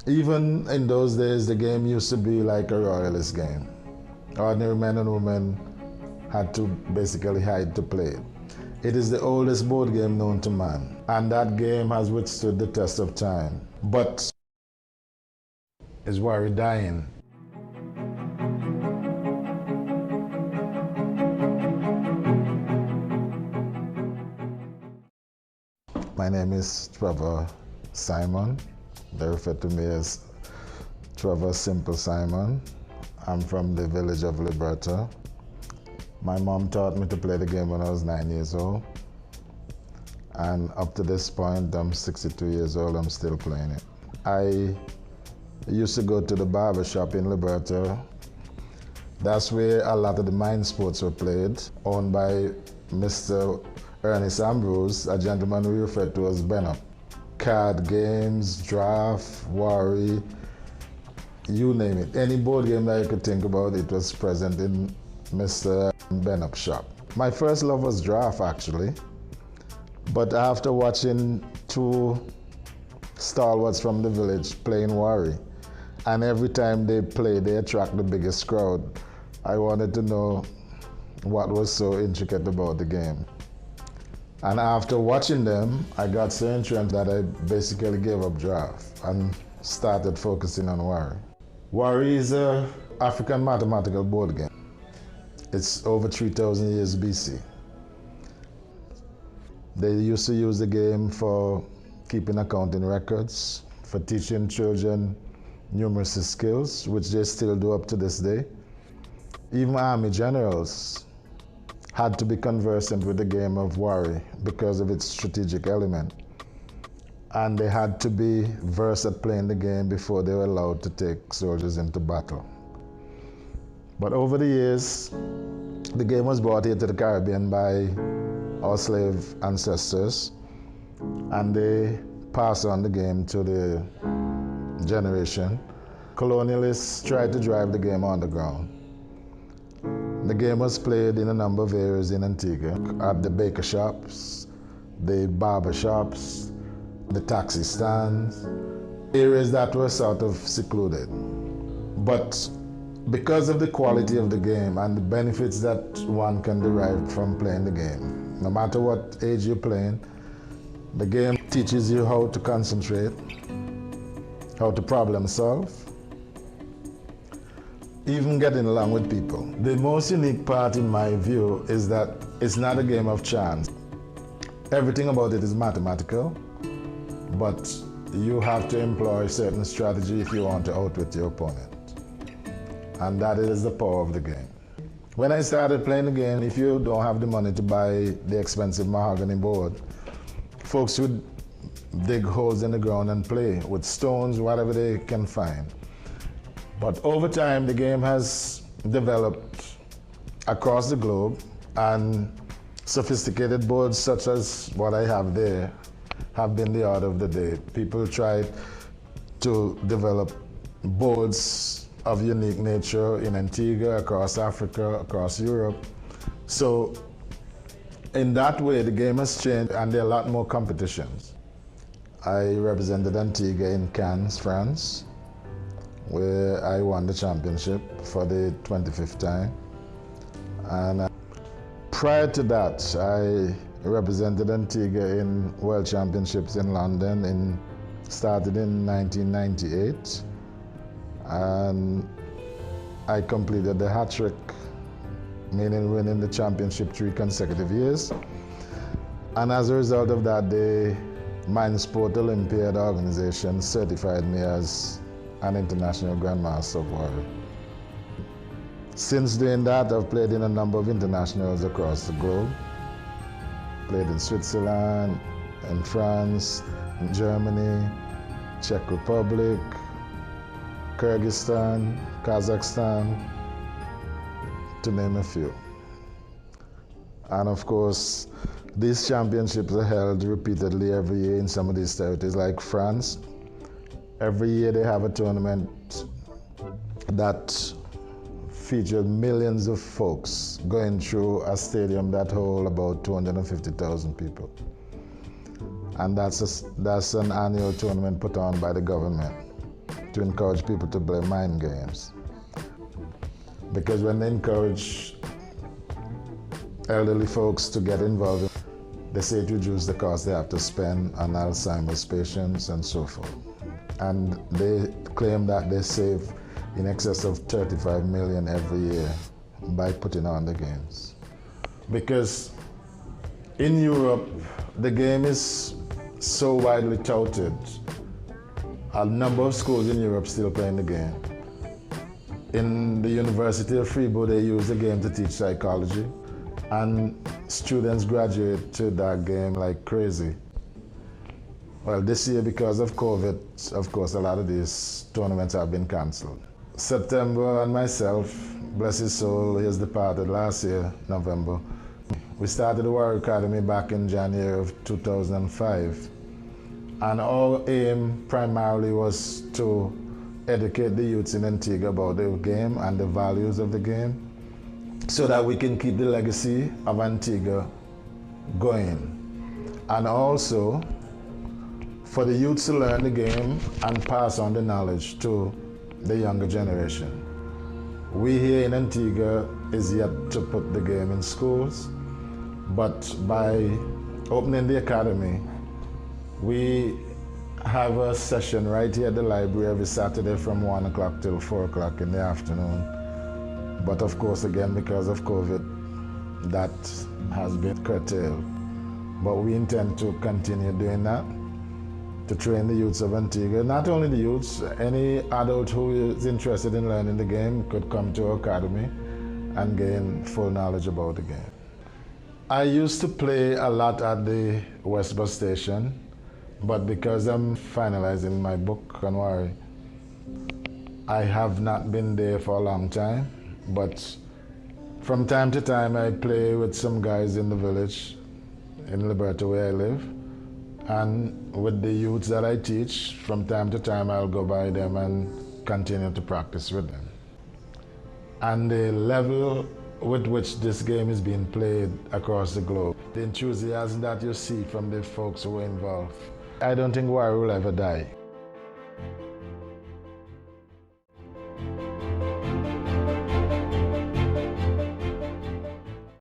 Even in those days, the game used to be like a royalist game. Ordinary men and women had to basically hide to play it. It is the oldest board game known to man, and that game has withstood the test of time. But is Warri Dying? My name is Trevor Simon. They refer to me as Trevour Simon. I'm from the village of Liberta. My mom taught me to play the game when I was 9 years old. And up to this point, I'm 62 years old, I'm still playing it. I used to go to the barber shop in Liberta. That's where a lot of the mind sports were played, owned by Mr. Ernest Ambrose, a gentleman we refer to as Benup. Card games, draft, Warri, you name it. Any board game that you could think about, it was present in Mr. Benup's shop. My first love was draft, actually. But after watching two stalwarts from the village playing Warri, and every time they play, they attract the biggest crowd, I wanted to know what was so intricate about the game. And after watching them, I got so entrenched that I basically gave up draft and started focusing on Warri. Warri is an African mathematical board game. It's over 3,000 years BC. They used to use the game for keeping accounting records, for teaching children numeracy skills, which they still do up to this day. Even army generals had to be conversant with the game of Warri because of its strategic element. And they had to be versed at playing the game before they were allowed to take soldiers into battle. But over the years, the game was brought here to the Caribbean by our slave ancestors, and they passed on the game to the generation. Colonialists tried to drive the game underground. The game was played in a number of areas in Antigua, at the baker shops, the barber shops, the taxi stands, areas that were sort of secluded. But because of the quality of the game and the benefits that one can derive from playing the game, no matter what age you're playing, the game teaches you how to concentrate, how to problem solve, even getting along with people. The most unique part in my view is that it's not a game of chance. Everything about it is mathematical, but you have to employ certain strategy if you want to outwit your opponent. And that is the power of the game. When I started playing the game, if you don't have the money to buy the expensive mahogany board, folks would dig holes in the ground and play with stones, whatever they can find. But over time, the game has developed across the globe, and sophisticated boards such as what I have there have been the order of the day. People try to develop boards of unique nature in Antigua, across Africa, across Europe. So in that way, the game has changed, and there are a lot more competitions. I represented Antigua in Cannes, France, where I won the championship for the 25th time. And prior to that, I represented Antigua in World Championships in London, started in 1998. And I completed the hat trick, meaning winning the championship 3 consecutive years. And as a result of that, the Mind Sport Olympiad organization certified me as an international Grand Master of Warri. Since doing that, I've played in a number of internationals across the globe. Played in Switzerland, in France, in Germany, Czech Republic, Kyrgyzstan, Kazakhstan, to name a few. And of course, these championships are held repeatedly every year in some of these territories, like France. Every year they have a tournament that featured millions of folks going through a stadium that holds about 250,000 people. And that's an annual tournament put on by the government. to encourage people to play mind games. Because when they encourage elderly folks to get involved, they say it reduces the cost they have to spend on Alzheimer's patients and so forth. And they claim that they save in excess of 35 million every year by putting on the games. Because in Europe, the game is so widely touted. A number of schools in Europe still playing the game. In the University of Trevour, they use the game to teach psychology, and students graduate to that game like crazy. Well, this year, because of COVID, of course, a lot of these tournaments have been canceled. September and myself, bless his soul, he has departed last year, November. We started the Warri Academy back in January of 2005. And our aim primarily was to educate the youths in Antigua about the game and the values of the game, so that we can keep the legacy of Antigua going. And also for the youths to learn the game and pass on the knowledge to the younger generation. We here in Antigua is yet to put the game in schools, but by opening the academy, we have a session right here at the library every Saturday from 1 o'clock till 4 o'clock in the afternoon. But of course, again, because of COVID, that has been curtailed. But we intend to continue doing that, to train the youths of Antigua. Not only the youths, any adult who is interested in learning the game could come to our academy and gain full knowledge about the game. I used to play a lot at the West Bus Station, but because I'm finalizing my book on Warri, I have not been there for a long time. But from time to time, I play with some guys in the village, in Liberta where I live. And with the youths that I teach, from time to time, I'll go by them and continue to practice with them. And the level with which this game is being played across the globe, the enthusiasm that you see from the folks who are involved, I don't think Warri will ever die.